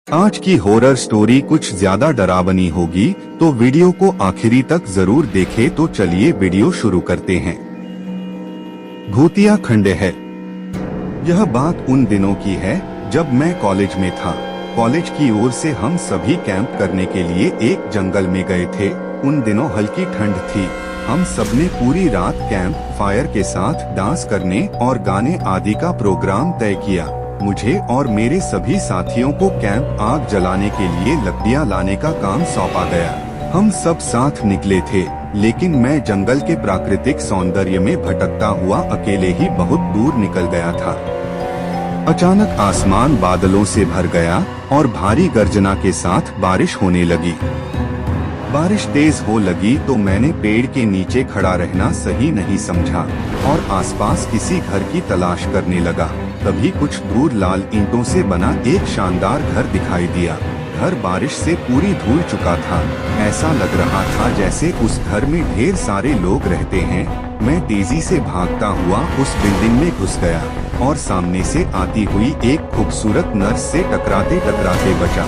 आज की horror story कुछ ज्यादा डरावनी होगी, तो वीडियो को आखिरी तक जरूर देखें। तो चलिए वीडियो शुरू करते हैं। भूतिया खंडे है। यह बात उन दिनों की है जब मैं कॉलेज में था। कॉलेज की ओर से हम सभी कैंप करने के लिए एक जंगल में गए थे। उन दिनों हल्की ठंड थी। हम सबने पूरी रात कैंप फायर के साथ डांस करने और गाने आदि का प्रोग्राम तय किया। मुझे और मेरे सभी साथियों को कैंप आग जलाने के लिए लकड़ियां लाने का काम सौंपा गया। हम सब साथ निकले थे, लेकिन मैं जंगल के प्राकृतिक सौंदर्य में भटकता हुआ अकेले ही बहुत दूर निकल गया था। अचानक आसमान बादलों से भर गया और भारी गर्जना के साथ बारिश होने लगी। बारिश तेज हो लगी तो मैंने पेड़ के नीचे खड़ा रहना सही नहीं समझा और आसपास किसी घर की तलाश करने लगा। तभी कुछ दूर लाल ईंटों से बना एक शानदार घर दिखाई दिया। घर बारिश से पूरी धुल चुका था। ऐसा लग रहा था जैसे उस घर में ढेर सारे लोग रहते हैं। मैं तेजी से भागता हुआ उस बिल्डिंग में घुस गया और सामने से आती हुई एक खूबसूरत नर्स से टकराते टकराते बचा।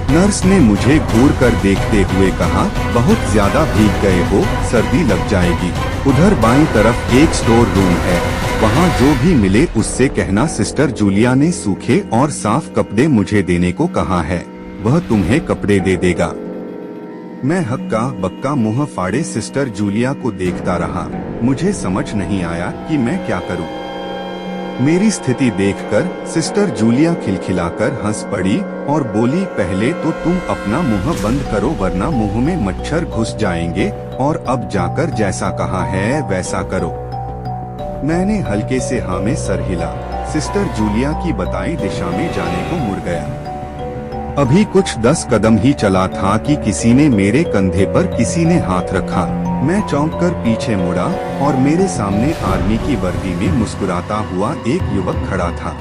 नर्स ने मुझे घूर कर देखते हुए कहा, बहुत ज्यादा भीग गए हो, सर्दी लग जाएगी। उधर बाईं तरफ एक स्टोर रूम है, वहाँ जो भी मिले उससे कहना सिस्टर जूलिया ने सूखे और साफ कपड़े मुझे देने को कहा है। वह तुम्हें कपड़े दे देगा। मैं हक्का बक्का मुंह फाड़े सिस्टर जूलिया को देखता रहा। मुझे समझ नहीं आया कि मैं क्या करूं। मेरी स्थिति देखकर सिस्टर जूलिया खिलखिलाकर हंस पड़ी और बोली, पहले तो तुम अपना मुंह बंद करो वरना मुंह में मच्छर घुस जाएंगे, और अब जाकर जैसा कहा है वैसा करो। मैंने हल्के से हाँ में सर हिला। सिस्टर जूलिया की बताई दिशा में जाने को मुड़ गया। अभी कुछ 10 कदम ही चला था कि किसी ने मेरे कंधे पर किसी ने हाथ रखा। मैं चौंक कर पीछे मुड़ा और मेरे सामने आर्मी की वर्दी में मुस्कुराता हुआ एक युवक खड़ा था।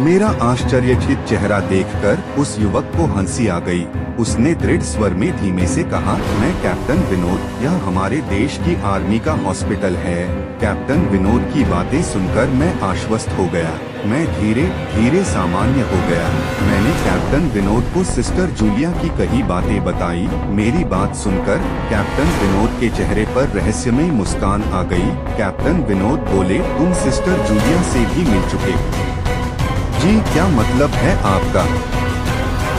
मेरा आश्चर्यचकित चेहरा देखकर उस युवक को हंसी आ गई। उसने दृढ़ स्वर में धीमे से कहा, मैं कैप्टन विनोद, यह हमारे देश की आर्मी का हॉस्पिटल है। कैप्टन विनोद की बातें सुनकर मैं आश्वस्त हो गया। मैं धीरे धीरे सामान्य हो गया। मैंने कैप्टन विनोद को सिस्टर जूलिया की कही बातें बताई। मेरी बात सुनकर कैप्टन विनोद के चेहरे पर रहस्यमय मुस्कान आ गई। कैप्टन विनोद बोले, तुम सिस्टर जूलिया से भी मिल चुके? जी, क्या मतलब है आपका?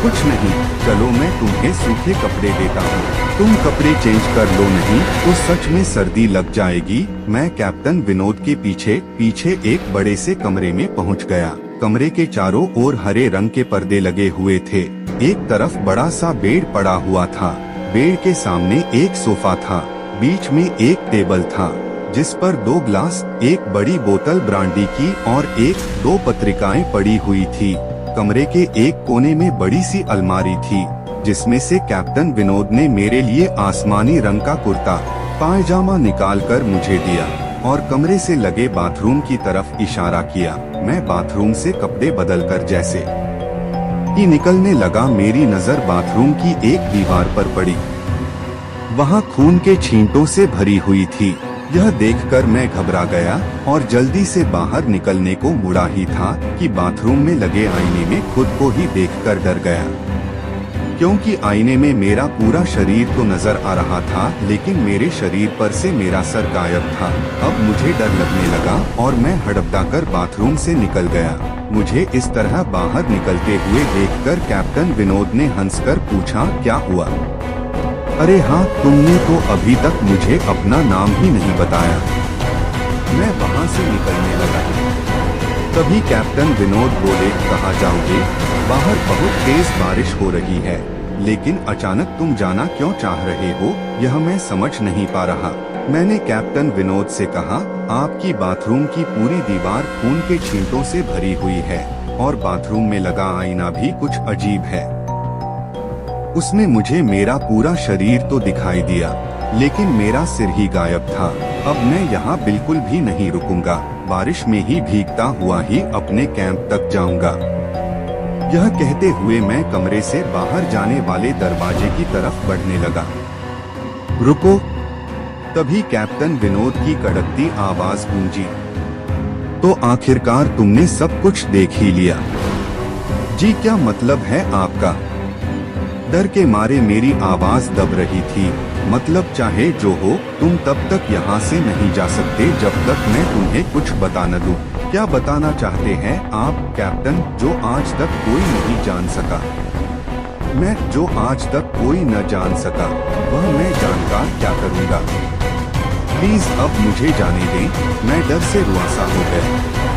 कुछ नहीं, चलो मैं तुम्हें सूखे कपड़े देता हूँ। तुम कपड़े चेंज कर लो, नहीं तो सच में सर्दी लग जाएगी। मैं कैप्टन विनोद के पीछे पीछे एक बड़े से कमरे में पहुँच गया। कमरे के चारों ओर हरे रंग के पर्दे लगे हुए थे। एक तरफ बड़ा सा बेड पड़ा हुआ था। बेड के सामने एक सोफा था। बीच में एक टेबल था जिस पर 2 ग्लास, एक बड़ी बोतल ब्रांडी की और 1-2 पत्रिकाएं पड़ी हुई थी। कमरे के एक कोने में बड़ी सी अलमारी थी जिसमें से कैप्टन विनोद ने मेरे लिए आसमानी रंग का कुर्ता पायजामा निकालकर मुझे दिया और कमरे से लगे बाथरूम की तरफ इशारा किया। मैं बाथरूम से कपड़े बदलकर जैसे ही निकलने लगा, मेरी नजर बाथरूम की एक दीवार पर पड़ी। वहाँ खून के छींटों से भरी हुई थी। यह देखकर मैं घबरा गया और जल्दी से बाहर निकलने को मुड़ा ही था कि बाथरूम में लगे आईने में खुद को ही देखकर डर गया, क्योंकि आईने में मेरा पूरा शरीर तो नजर आ रहा था, लेकिन मेरे शरीर पर से मेरा सर गायब था। अब मुझे डर लगने लगा और मैं हड़बड़ाकर बाथरूम से निकल गया। मुझे इस तरह बाहर निकलते हुए देखकर कैप्टन विनोद ने हंसकर पूछा, क्या हुआ? अरे हाँ, तुमने तो अभी तक मुझे अपना नाम ही नहीं बताया। मैं वहाँ से निकलने लगा। तभी कैप्टन विनोद बोले, कहाँ जाओगे? बाहर बहुत तेज बारिश हो रही है, लेकिन अचानक तुम जाना क्यों चाह रहे हो, यह मैं समझ नहीं पा रहा। मैंने कैप्टन विनोद से कहा, आपकी बाथरूम की पूरी दीवार खून के छींटों से भरी हुई है और बाथरूम में लगा आईना भी कुछ अजीब है। उसमें मुझे मेरा पूरा शरीर तो दिखाई दिया, लेकिन मेरा सिर ही गायब था। अब मैं यहाँ बिल्कुल भी नहीं रुकूंगा। बारिश में ही भीगता हुआ ही अपने कैंप तक जाऊंगा। यह कहते हुए मैं कमरे से बाहर जाने वाले दरवाजे की तरफ बढ़ने लगा। रुको! तभी कैप्टन विनोद की कड़कती आवाज गूंजी, तो आखिरकार तुमने सब कुछ देख ही लिया। जी क्या मतलब है आपका? डर के मारे मेरी आवाज दब रही थी। मतलब चाहे जो हो, तुम तब तक यहाँ से नहीं जा सकते जब तक मैं तुम्हें कुछ बता न दूं। क्या बताना चाहते हैं आप कैप्टन, जो आज तक कोई नहीं जान सका? मैं जो आज तक कोई न जान सका, वह मैं जानकर क्या करूँगा? प्लीज अब मुझे जाने दें, मैं डर से रुआंसा हो गया।